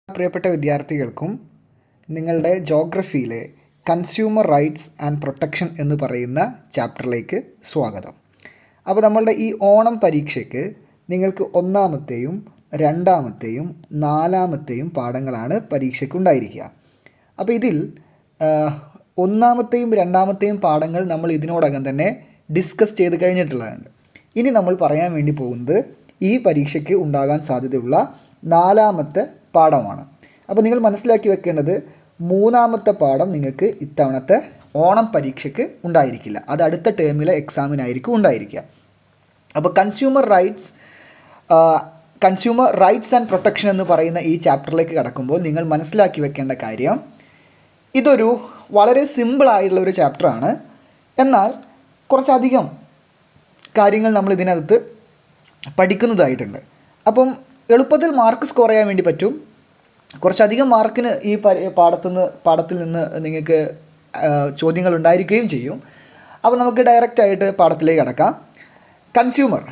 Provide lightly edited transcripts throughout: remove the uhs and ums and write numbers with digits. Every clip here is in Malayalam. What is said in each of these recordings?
പ്രിയപ്പെട്ട വിദ്യാർത്ഥികൾക്കും നിങ്ങളുടെ ജോഗ്രഫിയിലെ കൺസ്യൂമർ റൈറ്റ്സ് ആൻഡ് പ്രൊട്ടക്ഷൻ എന്ന് പറയുന്ന ചാപ്റ്ററിലേക്ക് സ്വാഗതം. അപ്പോൾ നമ്മളുടെ ഈ ഓണം പരീക്ഷയ്ക്ക് നിങ്ങൾക്ക് ഒന്നാമത്തെയും രണ്ടാമത്തെയും നാലാമത്തെയും പാഠങ്ങളാണ് പരീക്ഷയ്ക്ക് ഉണ്ടായിരിക്കുക. അപ്പോൾ ഇതിൽ ഒന്നാമത്തെയും രണ്ടാമത്തെയും പാഠങ്ങൾ നമ്മൾ ഇതിനോടകം തന്നെ ഡിസ്കസ് ചെയ്ത് കഴിഞ്ഞിട്ടുള്ളതാണ്. ഇനി നമ്മൾ പറയാൻ വേണ്ടി പോകുന്നത് ഈ പരീക്ഷയ്ക്ക് ഉണ്ടാകാൻ സാധ്യതയുള്ള നാലാമത്തെ പാഠമാണ്. അപ്പോൾ നിങ്ങൾ മനസ്സിലാക്കി വെക്കേണ്ടത് മൂന്നാമത്തെ പാഠം നിങ്ങൾക്ക് ഇത്തവണത്തെ ഓണം പരീക്ഷയ്ക്ക് ഉണ്ടായിരിക്കില്ല, അത് അടുത്ത ടേമിലെ എക്സാമിനായിരിക്കും ഉണ്ടായിരിക്കുക. അപ്പോൾ കൺസ്യൂമർ റൈറ്റ്സ് ആൻഡ് പ്രൊട്ടക്ഷൻ എന്ന് പറയുന്ന ഈ ചാപ്റ്ററിലേക്ക് കടക്കുമ്പോൾ നിങ്ങൾ മനസ്സിലാക്കി വെക്കേണ്ട കാര്യം, ഇതൊരു വളരെ സിമ്പിളായിട്ടുള്ള ഒരു ചാപ്റ്ററാണ്. എന്നാൽ കുറച്ചധികം കാര്യങ്ങൾ നമ്മൾ ഇതിനകത്ത് പഠിക്കുന്നതായിട്ടുണ്ട്. അപ്പം എളുപ്പത്തിൽ മാർക്ക് സ്കോർ ചെയ്യാൻ വേണ്ടി പറ്റും. കുറച്ചധികം മാർക്കിന് ഈ പാഠത്തിൽ നിന്ന് നിങ്ങൾക്ക് ചോദ്യങ്ങൾ ഉണ്ടായിരിക്കുകയും ചെയ്യും. അപ്പോൾ നമുക്ക് ഡയറക്റ്റായിട്ട് പാഠത്തിലേക്ക് കടക്കാം. Consumer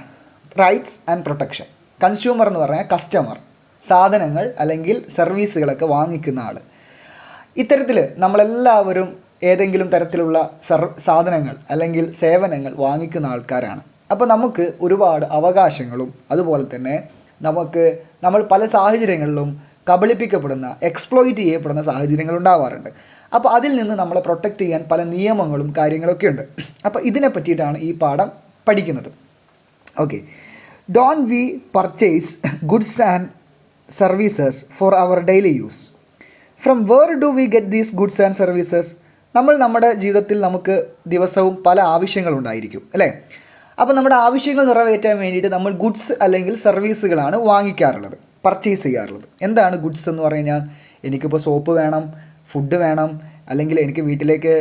rights and protection. Consumer എന്ന് പറഞ്ഞാൽ കസ്റ്റമർ, സാധനങ്ങൾ അല്ലെങ്കിൽ സർവീസുകളൊക്കെ വാങ്ങിക്കുന്ന ആൾ. ഇത്തരത്തിൽ നമ്മളെല്ലാവരും ഏതെങ്കിലും തരത്തിലുള്ള സാധനങ്ങൾ അല്ലെങ്കിൽ സേവനങ്ങൾ വാങ്ങിക്കുന്ന ആൾക്കാരാണ്. അപ്പോൾ നമുക്ക് ഒരുപാട് അവകാശങ്ങളും അതുപോലെ തന്നെ നമ്മൾ പല സാഹചര്യങ്ങളിലും കബളിപ്പിക്കപ്പെടുന്ന, എക്സ്പ്ലോയിറ്റ് ചെയ്യപ്പെടുന്ന സാഹചര്യങ്ങൾ ഉണ്ടാവാറുണ്ട്. അപ്പോൾ അതിൽ നിന്ന് നമ്മളെ പ്രൊട്ടക്റ്റ് ചെയ്യാൻ പല നിയമങ്ങളും കാര്യങ്ങളൊക്കെ ഉണ്ട്. അപ്പോൾ ഇതിനെ പറ്റിയിട്ടാണ് ഈ പാഠം പഠിക്കുന്നത്. Okay, don't we purchase goods and services for our daily use? From where do we get these goods and services? നമ്മുടെ ജീവിതത്തിൽ നമുക്ക് ദിവസവും പല ആവശ്യങ്ങളുണ്ടായിരിക്കും അല്ലേ? അപ്പോൾ നമ്മുടെ ആവശ്യങ്ങൾ നിറവേറ്റാൻ വേണ്ടിയിട്ട് നമ്മൾ ഗുഡ്സ് അല്ലെങ്കിൽ സർവീസുകളാണ് വാങ്ങിക്കാറുള്ളത്, പർച്ചേസ് ചെയ്യാറുള്ളത്. എന്താണ് ഗുഡ്സ് എന്ന് പറഞ്ഞു കഴിഞ്ഞാൽ, എനിക്കിപ്പോൾ സോപ്പ് വേണം, ഫുഡ് വേണം, അല്ലെങ്കിൽ എനിക്ക് വീട്ടിലേക്ക്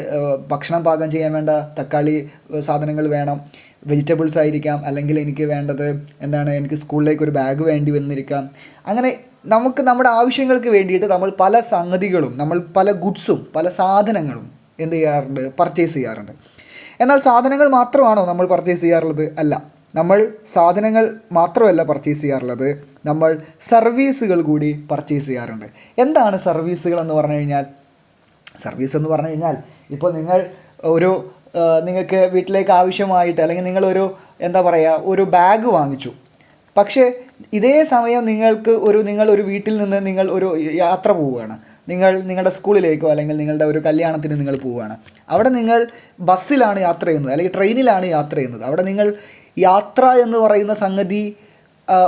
ഭക്ഷണം പാകം ചെയ്യാൻ വേണ്ട തക്കാളി സാധനങ്ങൾ വേണം, വെജിറ്റബിൾസ് ആയിരിക്കാം, അല്ലെങ്കിൽ എനിക്ക് വേണ്ടത് എനിക്ക് സ്കൂളിലേക്ക് ഒരു ബാഗ് വേണ്ടി വന്നിരിക്കാം. അങ്ങനെ നമുക്ക് നമ്മുടെ ആവശ്യങ്ങൾക്ക് വേണ്ടിയിട്ട് നമ്മൾ പല സംഗതികളും, നമ്മൾ പല ഗുഡ്സും പല സാധനങ്ങളും എന്ത് ചെയ്യാറുണ്ട്, പർച്ചേസ് ചെയ്യാറുണ്ട്. എന്നാൽ സാധനങ്ങൾ മാത്രമാണോ നമ്മൾ പർച്ചേസ് ചെയ്യാറുള്ളത്? അല്ല, നമ്മൾ സാധനങ്ങൾ മാത്രമല്ല പർച്ചേസ് ചെയ്യാറുള്ളത്, നമ്മൾ സർവീസുകൾ കൂടി പർച്ചേസ് ചെയ്യാറുണ്ട്. എന്താണ് സർവീസുകൾ എന്ന് പറഞ്ഞു കഴിഞ്ഞാൽ? സർവീസ് എന്ന് പറഞ്ഞു കഴിഞ്ഞാൽ, ഇപ്പോൾ നിങ്ങൾക്ക് വീട്ടിലേക്ക് ആവശ്യമായിട്ട്, അല്ലെങ്കിൽ ഒരു ബാഗ് വാങ്ങിച്ചു. പക്ഷേ ഇതേ സമയം നിങ്ങൾ ഒരു വീട്ടിൽ നിന്ന് നിങ്ങൾ ഒരു യാത്ര പോവുകയാണ്, നിങ്ങളുടെ സ്കൂളിലേക്കോ അല്ലെങ്കിൽ നിങ്ങളുടെ ഒരു കല്യാണത്തിന് നിങ്ങൾ പോവുകയാണ്. അവിടെ നിങ്ങൾ ബസ്സിലാണ് യാത്ര ചെയ്യുന്നത് അല്ലെങ്കിൽ ട്രെയിനിലാണ് യാത്ര ചെയ്യുന്നത്. അവിടെ നിങ്ങൾ യാത്ര എന്ന് പറയുന്ന സംഗതി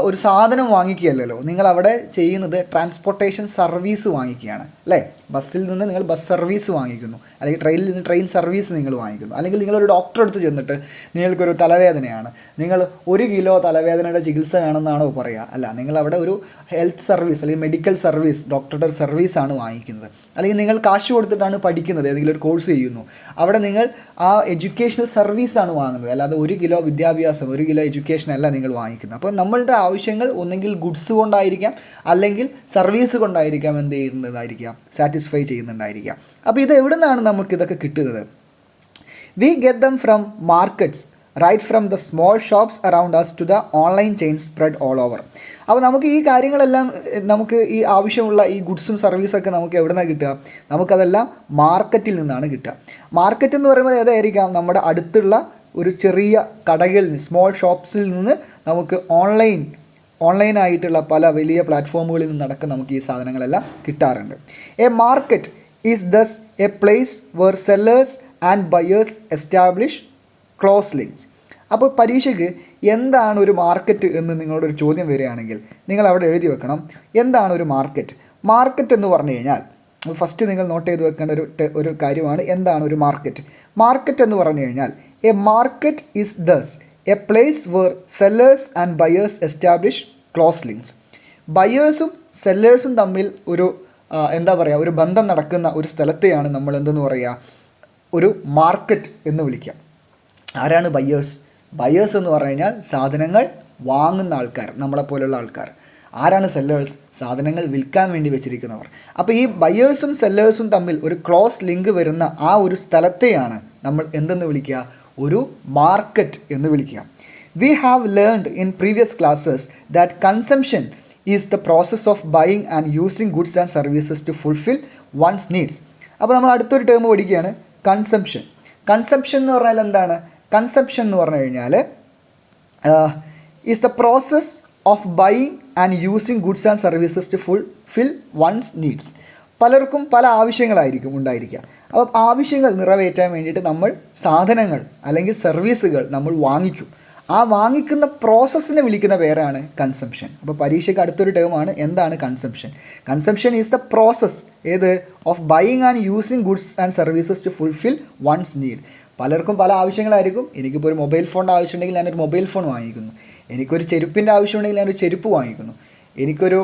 ഒരു സാധനം വാങ്ങിക്കുകയല്ലല്ലോ, നിങ്ങൾ അവിടെ ചെയ്യുന്നത് ട്രാൻസ്പോർട്ടേഷൻ സർവീസ് വാങ്ങിക്കുകയാണ് അല്ലേ? ബസ്സിൽ നിന്ന് നിങ്ങൾ ബസ് സർവീസ് വാങ്ങിക്കുന്നു, അല്ലെങ്കിൽ ട്രെയിനിൽ നിന്ന് ട്രെയിൻ സർവീസ് നിങ്ങൾ വാങ്ങിക്കുന്നു. അല്ലെങ്കിൽ നിങ്ങളൊരു ഡോക്ടറെ അടുത്ത് ചെന്നിട്ട് നിങ്ങൾക്കൊരു തലവേദനയാണ്, നിങ്ങൾ 1 കിലോ തലവേദനയുടെ ചികിത്സ വേണമെന്നാണോ പറയുക? അല്ല, നിങ്ങളവിടെ ഒരു ഹെൽത്ത് സർവീസ് അല്ലെങ്കിൽ മെഡിക്കൽ സർവീസ്, ഡോക്ടറുടെ സർവീസാണ് വാങ്ങിക്കുന്നത്. അല്ലെങ്കിൽ നിങ്ങൾ കാശ് കൊടുത്തിട്ടാണ് പഠിക്കുന്നത്, ഏതെങ്കിലും ഒരു കോഴ്സ് ചെയ്യുന്നു, അവിടെ നിങ്ങൾ ആ എഡ്യൂക്കേഷണൽ സർവീസാണ് വാങ്ങുന്നത്. അല്ലാതെ 1 കിലോ വിദ്യാഭ്യാസം, 1 കിലോ എഡ്യൂക്കേഷൻ അല്ല നിങ്ങൾ വാങ്ങിക്കുന്നത്. അപ്പോൾ നമ്മളുടെ ആവശ്യങ്ങൾ ഒന്നെങ്കിൽ ഗുഡ്സ് കൊണ്ടായിരിക്കാം അല്ലെങ്കിൽ സർവീസ് കൊണ്ടായിരിക്കാം എന്ത് ചെയ്യുന്നതായിരിക്കാം, സാറ്റിസ്ഫൈ ചെയ്യുന്നുണ്ടായിരിക്കാം. അപ്പോൾ ഇത് എവിടെ നിന്നാണ് നമുക്കിതൊക്കെ കിട്ടുന്നത്? We get them from markets, right from the small shops around us to the online chain spread all over. അപ്പോൾ നമുക്ക് ഈ കാര്യങ്ങളെല്ലാം, നമുക്ക് ഈ ആവശ്യമുള്ള ഈ ഗുഡ്സും സർവീസൊക്കെ നമുക്ക് എവിടെ നിന്നാണ് കിട്ടുക? നമുക്കതെല്ലാം മാർക്കറ്റിൽ നിന്നാണ് കിട്ടുക. മാർക്കറ്റ് എന്ന് പറയുമ്പോൾ ഏതായിരിക്കാം? നമ്മുടെ അടുത്തുള്ള ഒരു ചെറിയ കടകളിൽ നിന്ന്, സ്മോൾ ഷോപ്സിൽ നിന്ന് നമുക്ക് ഓൺലൈനായിട്ടുള്ള പല വലിയ പ്ലാറ്റ്ഫോമുകളിൽ നിന്നടക്കം നമുക്ക് ഈ സാധനങ്ങളെല്ലാം കിട്ടാറുണ്ട്. A market is thus a place where sellers and buyers establish close links. അപ്പോൾ പരീക്ഷയ്ക്ക് എന്താണ് ഒരു മാർക്കറ്റ് എന്ന് നിങ്ങളോടൊരു ചോദ്യം വരികയാണെങ്കിൽ നിങ്ങൾ അവിടെ എഴുതി വെക്കണം, എന്താണ് ഒരു മാർക്കറ്റ്. മാർക്കറ്റ് എന്ന് പറഞ്ഞു കഴിഞ്ഞാൽ ഫസ്റ്റ് നിങ്ങൾ നോട്ട് ചെയ്ത് വെക്കേണ്ട ഒരു കാര്യമാണ്, എന്താണ് ഒരു മാർക്കറ്റ്. മാർക്കറ്റ് എന്ന് പറഞ്ഞു കഴിഞ്ഞാൽ, a market is thus a place where sellers and buyers establish close links. ബയേഴ്സും സെല്ലേഴ്സും തമ്മിൽ ഒരു ബന്ധം നടക്കുന്ന ഒരു സ്ഥലത്തെയാണ് നമ്മൾ എന്തെന്ന് പറയുക, ഒരു മാർക്കറ്റ് എന്ന് വിളിക്കുക. ആരാണ് ബയേഴ്സ്? ബയേഴ്സ് എന്ന് പറഞ്ഞു കഴിഞ്ഞാൽ സാധനങ്ങൾ വാങ്ങുന്ന ആൾക്കാർ, നമ്മളെപ്പോലുള്ള ആൾക്കാർ. ആരാണ് സെല്ലേഴ്സ്? സാധനങ്ങൾ വിൽക്കാൻ വേണ്ടി വെച്ചിരിക്കുന്നവർ. അപ്പോൾ ഈ ബയേഴ്സും സെല്ലേഴ്സും തമ്മിൽ ഒരു ക്ലോസ് ലിങ്ക് വരുന്ന ആ ഒരു സ്ഥലത്തെയാണ് നമ്മൾ എന്തെന്ന് വിളിക്കുക, ഒരു മാർക്കറ്റ് എന്ന് വിളിക്കുക. We have learned in previous classes that consumption is the process of buying and using goods and services to fulfil one's needs. അപ്പോൾ നമ്മൾ അടുത്തൊരു ടേം പഠിക്കുകയാണ്, കൺസംഷൻ. കൺസംഷൻ എന്ന് പറഞ്ഞാൽ എന്താണ്? കൺസംഷൻ എന്ന് പറഞ്ഞു കഴിഞ്ഞാൽ is the process of buying and using goods and services to fulfil one's needs. പലർക്കും പല ആവശ്യങ്ങളായിരിക്കും ഉണ്ടായിരിക്കുക. അപ്പോൾ ആവശ്യങ്ങൾ നിറവേറ്റാൻ വേണ്ടിയിട്ട് നമ്മൾ സാധനങ്ങൾ അല്ലെങ്കിൽ സർവീസുകൾ നമ്മൾ വാങ്ങിക്കും. ആ വാങ്ങിക്കുന്ന പ്രോസസ്സിനെ വിളിക്കുന്ന പേരാണ് കൺസംഷൻ. അപ്പോൾ പരീക്ഷയ്ക്ക് അടുത്തൊരു ടേമാണ് എന്താണ് consumption. Consumption is the process ഏത് of buying and using goods and services to fulfil one's need. പലർക്കും പല ആവശ്യങ്ങളായിരിക്കും. എനിക്കിപ്പോൾ ഒരു മൊബൈൽ ഫോണിൻ്റെ ആവശ്യമുണ്ടെങ്കിൽ ഞാനൊരു മൊബൈൽ ഫോൺ വാങ്ങിക്കുന്നു. എനിക്കൊരു ചെരുപ്പിൻ്റെ ആവശ്യമുണ്ടെങ്കിൽ ഞാനൊരു ചെരുപ്പ് വാങ്ങിക്കുന്നു. എനിക്കൊരു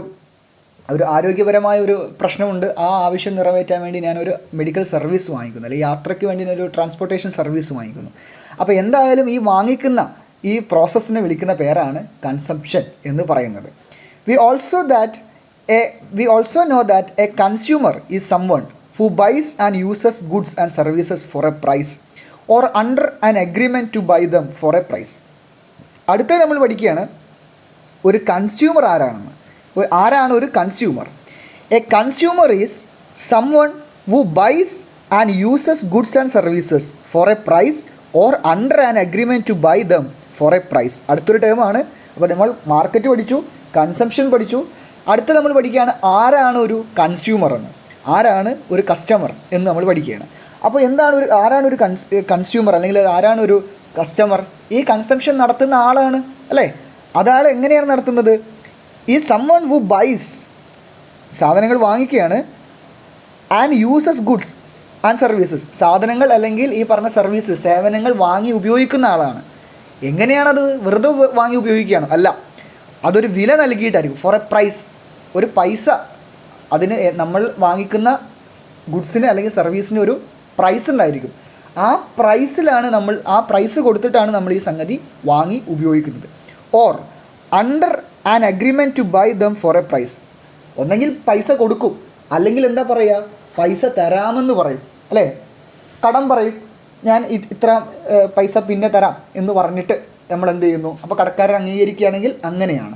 ആരോഗ്യപരമായ ഒരു പ്രശ്നമുണ്ട്, ആ ആവശ്യം നിറവേറ്റാൻ വേണ്ടി ഞാനൊരു മെഡിക്കൽ സർവീസ് വാങ്ങിക്കുന്നു, അല്ലെങ്കിൽ യാത്രയ്ക്ക് വേണ്ടി ഞാനൊരു ട്രാൻസ്പോർട്ടേഷൻ സർവീസ് വാങ്ങിക്കുന്നു. അപ്പോൾ എന്തായാലും ഈ വാങ്ങിക്കുന്ന ഈ പ്രോസസ്സിനെ വിളിക്കുന്ന പേരാണ് കൺസംഷൻ എന്ന് പറയുന്നത്. We also know that a consumer is someone who buys and uses goods and services for a price or under an agreement to buy them for a price. അടുത്തത് നമ്മൾ പഠിക്കുകയാണ് ഒരു കൺസ്യൂമർ ആരാണെന്ന്. ആരാണ് ഒരു consumer? A consumer is someone who buys and uses goods and services for a price or under an agreement to buy them for a price. അടുത്തൊരു ടേമാണ്. അപ്പോൾ നമ്മൾ മാർക്കറ്റ് പഠിച്ചു, കൺസംഷൻ പഠിച്ചു. അടുത്ത നമ്മൾ പഠിക്കുകയാണ് ആരാണ് ഒരു കൺസ്യൂമർ എന്ന്, ആരാണ് ഒരു കസ്റ്റമർ എന്ന് നമ്മൾ പഠിക്കുകയാണ്. അപ്പോൾ ആരാണ് ഒരു കൺസ്യൂമർ അല്ലെങ്കിൽ ആരാണ് ഒരു കസ്റ്റമർ? ഈ കൺസംഷൻ നടത്തുന്ന ആളാണ് അല്ലേ. അതാൾ എങ്ങനെയാണ് നടത്തുന്നത്? ഈ സംവൺ ഹു ബൈസ് സാധനങ്ങൾ വാങ്ങിക്കുകയാണ്, and uses goods and services സാധനങ്ങൾ അല്ലെങ്കിൽ ഈ പറഞ്ഞ സർവീസ് സേവനങ്ങൾ വാങ്ങി ഉപയോഗിക്കുന്ന ആളാണ്. എങ്ങനെയാണത്? വെറുതെ വാങ്ങി ഉപയോഗിക്കുകയാണ്? അല്ല, അതൊരു വില നൽകിയിട്ടായിരിക്കും. ഫോർ എ പ്രൈസ്, ഒരു പൈസ അതിന് നമ്മൾ വാങ്ങിക്കുന്ന ഗുഡ്സിന് അല്ലെങ്കിൽ സർവീസിന് ഒരു പ്രൈസ് ഉണ്ടായിരിക്കും. ആ പ്രൈസിലാണ് ആ പ്രൈസ് കൊടുത്തിട്ടാണ് നമ്മൾ ഈ സംഗതി വാങ്ങി ഉപയോഗിക്കുന്നത്. Or under an agreement to buy them for a price. ഒന്നെങ്കിൽ പൈസ കൊടുക്കും, അല്ലെങ്കിൽ എന്താ പറയുക, പൈസ തരാമെന്ന് പറയും അല്ലേ, കടം പറയും, ഞാൻ ഇത്ര പൈസ പിന്നെ തരാം എന്ന് പറഞ്ഞിട്ട് നമ്മൾ എന്ത് ചെയ്യുന്നു. അപ്പോൾ കടക്കാരൻ അംഗീകരിക്കുകയാണെങ്കിൽ അങ്ങനെയാണ്.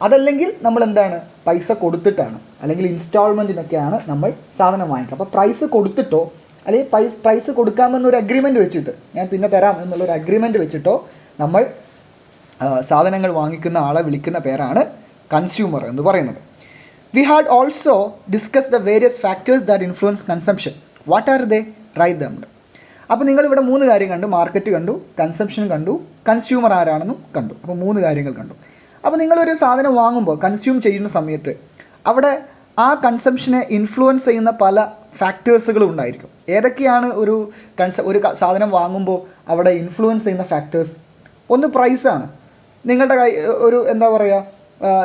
അതല്ലെങ്കിൽ നമ്മൾ എന്താണ്, പൈസ കൊടുത്തിട്ടാണ് അല്ലെങ്കിൽ ഇൻസ്റ്റാൾമെൻറ്റിനൊക്കെയാണ് നമ്മൾ സാധനം വാങ്ങിക്കുക. അപ്പോൾ പ്രൈസ് കൊടുത്തിട്ടോ അല്ലെങ്കിൽ പ്രൈസ് കൊടുക്കാമെന്നൊരു അഗ്രിമെൻറ്റ് വെച്ചിട്ട്, ഞാൻ പിന്നെ തരാം എന്നുള്ളൊരു അഗ്രിമെൻറ്റ് വെച്ചിട്ടോ നമ്മൾ സാധനങ്ങൾ വാങ്ങിക്കുന്ന ആളെ വിളിക്കുന്ന പേരാണ് കൺസ്യൂമർ എന്ന് പറയുന്നത്. We had also discuss the various factors that influence consumption. What are they? Write them. അപ്പോൾ നിങ്ങളിവിടെ 3 കാര്യം കണ്ടു. മാർക്കറ്റ് കണ്ടു, കൺസംഷൻ കണ്ടു, കൺസ്യൂമർ ആരാണെന്നും കണ്ടു. അപ്പോൾ 3 കാര്യങ്ങൾ കണ്ടു. അപ്പോൾ നിങ്ങളൊരു സാധനം വാങ്ങുമ്പോൾ, കൺസ്യൂം ചെയ്യുന്ന സമയത്ത് അവിടെ ആ കൺസംഷനെ ഇൻഫ്ലുവൻസ് ചെയ്യുന്ന പല ഫാക്ടേഴ്സുകളും ഉണ്ടായിരിക്കും. ഏതൊക്കെയാണ് ഒരു സാധനം വാങ്ങുമ്പോൾ അവിടെ ഇൻഫ്ലുവൻസ് ചെയ്യുന്ന ഫാക്ടേഴ്സ്? ഒന്ന് പ്രൈസാണ്. നിങ്ങളുടെ എന്താ പറയുക,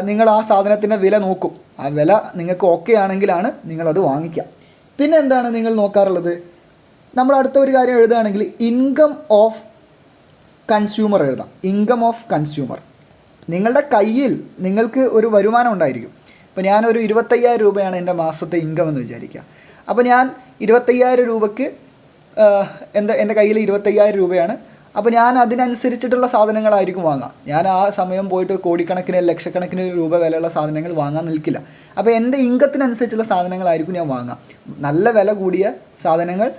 നിങ്ങൾ ആ സാധനത്തിൻ്റെ വില നോക്കും. ആ വില നിങ്ങൾക്ക് ഓക്കെ ആണെങ്കിലാണ് നിങ്ങളത് വാങ്ങിക്കുക. പിന്നെ എന്താണ് നിങ്ങൾ നോക്കാറുള്ളത്? നമ്മൾ അടുത്ത ഒരു കാര്യം എഴുതുകയാണെങ്കിൽ ഇൻകം ഓഫ് കൺസ്യൂമർ എഴുതാം. Income of consumer. നിങ്ങളുടെ കയ്യിൽ നിങ്ങൾക്ക് ഒരു വരുമാനം ഉണ്ടായിരിക്കും. ഇപ്പോൾ ഞാനൊരു 25,000 രൂപയാണ് എൻ്റെ മാസത്തെ ഇൻകം എന്ന് വിചാരിക്കുക. അപ്പോൾ ഞാൻ 25,000 രൂപയ്ക്ക് എൻ്റെ കയ്യിൽ 25,000 രൂപയാണ്. അപ്പോൾ ഞാൻ അതിനനുസരിച്ചിട്ടുള്ള സാധനങ്ങളായിരിക്കും വാങ്ങുക. ഞാൻ ആ സമയം പോയിട്ട് കോടിക്കണക്കിന് ലക്ഷക്കണക്കിന് രൂപ വിലയുള്ള സാധനങ്ങൾ വാങ്ങാൻ നിൽക്കില്ല. അപ്പോൾ എൻ്റെ ഇൻകത്തിനനുസരിച്ചുള്ള സാധനങ്ങളായിരിക്കും ഞാൻ വാങ്ങുക. നല്ല വില കൂടിയ സാധനങ്ങൾ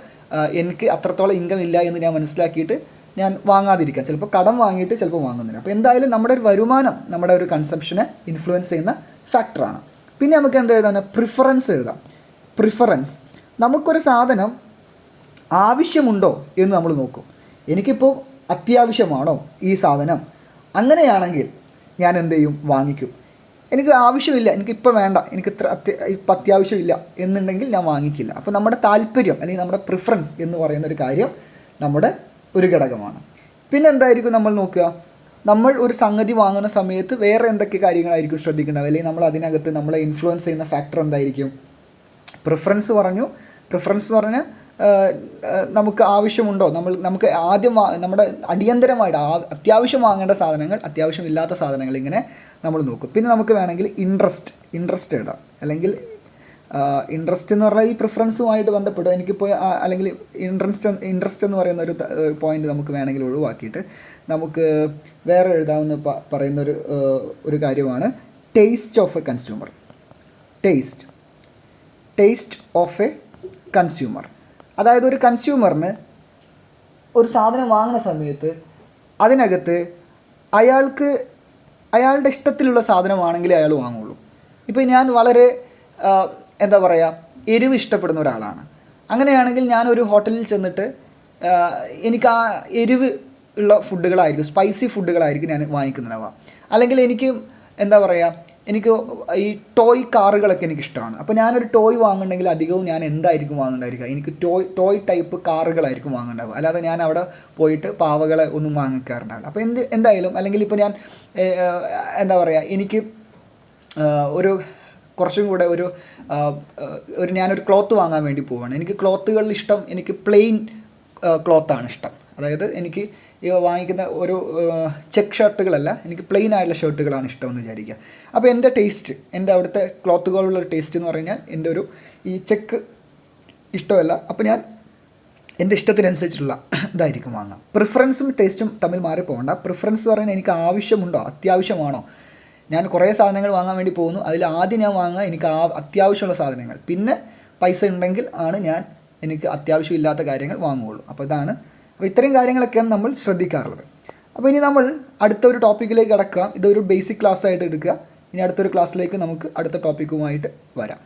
എനിക്ക് അത്രത്തോളം ഇൻകം ഇല്ല എന്ന് ഞാൻ മനസ്സിലാക്കിയിട്ട് ഞാൻ വാങ്ങാതിരിക്കാം. ചിലപ്പോൾ കടം വാങ്ങിയിട്ട് ചിലപ്പോൾ വാങ്ങുന്നില്ല. അപ്പോൾ എന്തായാലും നമ്മുടെ ഒരു വരുമാനം നമ്മുടെ ഒരു കൺസംഷനെ ഇൻഫ്ലുവൻസ് ചെയ്യുന്ന ഫാക്ടറാണ്. പിന്നെ നമുക്ക് എന്താ എഴുതാൻ? പ്രിഫറൻസ് എഴുതാം. പ്രിഫറൻസ്. നമുക്കൊരു സാധനം ആവശ്യമുണ്ടോ എന്ന് നമ്മൾ നോക്കും. എനിക്കിപ്പോൾ അത്യാവശ്യമാണോ ഈ സാധനം? അങ്ങനെയാണെങ്കിൽ ഞാൻ എന്ത് ചെയ്യും? വാങ്ങിക്കും. എനിക്ക് ആവശ്യമില്ല, എനിക്കിപ്പോൾ വേണ്ട, എനിക്ക് ഇപ്പം അത്യാവശ്യമില്ല എന്നുണ്ടെങ്കിൽ ഞാൻ വാങ്ങിക്കില്ല. അപ്പോൾ നമ്മുടെ താല്പര്യം അല്ലെങ്കിൽ നമ്മുടെ പ്രിഫറൻസ് എന്ന് പറയുന്നൊരു കാര്യം നമ്മുടെ ഒരു ഘടകമാണ്. പിന്നെ എന്തായിരിക്കും നമ്മൾ നോക്കുക? നമ്മൾ ഒരു സംഗതി വാങ്ങുന്ന സമയത്ത് വേറെ എന്തൊക്കെ കാര്യങ്ങളായിരിക്കും ശ്രദ്ധിക്കേണ്ടത്, അല്ലെങ്കിൽ നമ്മൾ അതിനകത്ത് നമ്മളെ ഇൻഫ്ലുവൻസ് ചെയ്യുന്ന ഫാക്ടർ എന്തായിരിക്കും? പ്രിഫറൻസ് പറഞ്ഞു. പ്രിഫറൻസ് പറഞ്ഞാൽ നമുക്ക് ആവശ്യമുണ്ടോ, നമുക്ക് ആദ്യം നമ്മുടെ അടിയന്തരമായിട്ട് അത്യാവശ്യം വാങ്ങേണ്ട സാധനങ്ങൾ, അത്യാവശ്യമില്ലാത്ത സാധനങ്ങൾ, ഇങ്ങനെ നമ്മൾ നോക്കും. പിന്നെ നമുക്ക് വേണമെങ്കിൽ ഇൻട്രസ്റ്റ് ഇടാം. അല്ലെങ്കിൽ ഇൻട്രസ്റ്റ് എന്ന് പറഞ്ഞാൽ ഈ പ്രിഫറൻസുമായിട്ട് ബന്ധപ്പെട്ട് എനിക്കിപ്പോൾ അല്ലെങ്കിൽ ഇൻട്രസ്റ്റ് എന്ന് പറയുന്ന ഒരു പോയിന്റ് നമുക്ക് വേണമെങ്കിൽ ഒഴിവാക്കിയിട്ട് നമുക്ക് വേറെ എഴുതാമെന്ന് പറയുന്നൊരു കാര്യമാണ് taste of A consumer. Taste of A consumer, അതായത് ഒരു കൺസ്യൂമറിന് ഒരു സാധനം വാങ്ങുന്ന സമയത്ത് അതിനകത്ത് അയാളുടെ ഇഷ്ടത്തിലുള്ള സാധനമാണെങ്കിലേ അയാൾ വാങ്ങുള്ളൂ. ഇപ്പോൾ ഞാൻ വളരെ എന്താ പറയുക, എരിവ് ഇഷ്ടപ്പെടുന്ന ഒരാളാണ്. അങ്ങനെയാണെങ്കിൽ ഞാനൊരു ഹോട്ടലിൽ ചെന്നിട്ട് എനിക്ക് ആ എരിവ് ഉള്ള ഫുഡുകളായിരിക്കും, സ്പൈസി ഫുഡുകളായിരിക്കും ഞാൻ വാങ്ങിക്കുന്നതാവുക. അല്ലെങ്കിൽ എനിക്ക് എന്താ പറയുക, എനിക്ക് ഈ ടോയ് കാറുകളൊക്കെ എനിക്കിഷ്ടമാണ്. അപ്പോൾ ഞാനൊരു ടോയ് വാങ്ങുന്നുണ്ടെങ്കിൽ അധികവും ഞാൻ എന്തായിരിക്കും വാങ്ങുന്നുണ്ടായിരിക്കുക, എനിക്ക് ടോയ് ടൈപ്പ് കാറുകളായിരിക്കും വാങ്ങുന്നുണ്ടാവുക. അല്ലാതെ ഞാൻ അവിടെ പോയിട്ട് പാവകളെ ഒന്നും വാങ്ങിക്കാറുണ്ടാവില്ല. അപ്പോൾ എന്തായാലും അല്ലെങ്കിൽ ഇപ്പോൾ ഞാൻ എന്താ പറയുക, എനിക്ക് ഒരു കുറച്ചും കൂടെ ഒരു ഞാനൊരു ക്ലോത്ത് വാങ്ങാൻ വേണ്ടി പോവുകയാണ്. എനിക്ക് ക്ലോത്തുകളിൽ ഇഷ്ടം, എനിക്ക് പ്ലെയിൻ ക്ലോത്താണ് ഇഷ്ടം. അതായത് എനിക്ക് ഈ വാങ്ങിക്കുന്ന ഒരു ചെക്ക് ഷർട്ടുകളല്ല, എനിക്ക് പ്ലെയിൻ ആയിട്ടുള്ള ഷർട്ടുകളാണ് ഇഷ്ടമെന്ന് വിചാരിക്കുക. അപ്പോൾ എൻ്റെ ടേസ്റ്റ്, എൻ്റെ അവിടുത്തെ ക്ലോത്തുകളുള്ള ടേസ്റ്റ് എന്ന് പറഞ്ഞാൽ എൻ്റെ ഒരു ഈ ചെക്ക് ഇഷ്ടമല്ല. അപ്പോൾ ഞാൻ എൻ്റെ ഇഷ്ടത്തിനനുസരിച്ചുള്ള ഇതായിരിക്കും വാങ്ങാം. പ്രിഫറൻസും ടേസ്റ്റും തമ്മിൽ മാറിപ്പോകണ്ട. പ്രിഫറൻസ് പറയുന്നത് എനിക്ക് ആവശ്യമുണ്ടോ, അത്യാവശ്യമാണോ. ഞാൻ കുറേ സാധനങ്ങൾ വാങ്ങാൻ വേണ്ടി പോകുന്നു, അതിൽ ആദ്യം ഞാൻ വാങ്ങുക എനിക്ക് അത്യാവശ്യമുള്ള സാധനങ്ങൾ, പിന്നെ പൈസ ഉണ്ടെങ്കിൽ ആണ് എനിക്ക് അത്യാവശ്യമില്ലാത്ത കാര്യങ്ങൾ വാങ്ങുകയുള്ളൂ. അപ്പോൾ ഇത്രയും കാര്യങ്ങളൊക്കെയാണ് നമ്മൾ ശ്രദ്ധിക്കാറുള്ളത്. അപ്പോൾ ഇനി നമ്മൾ അടുത്തൊരു ടോപ്പിക്കിലേക്ക് കടക്കുക. ഇതൊരു ബേസിക് ക്ലാസ് ആയിട്ട് എടുക്കുക. ഇനി അടുത്തൊരു ക്ലാസ്സിലേക്ക് നമുക്ക് അടുത്ത ടോപ്പിക്കുമായിട്ട് വരാം.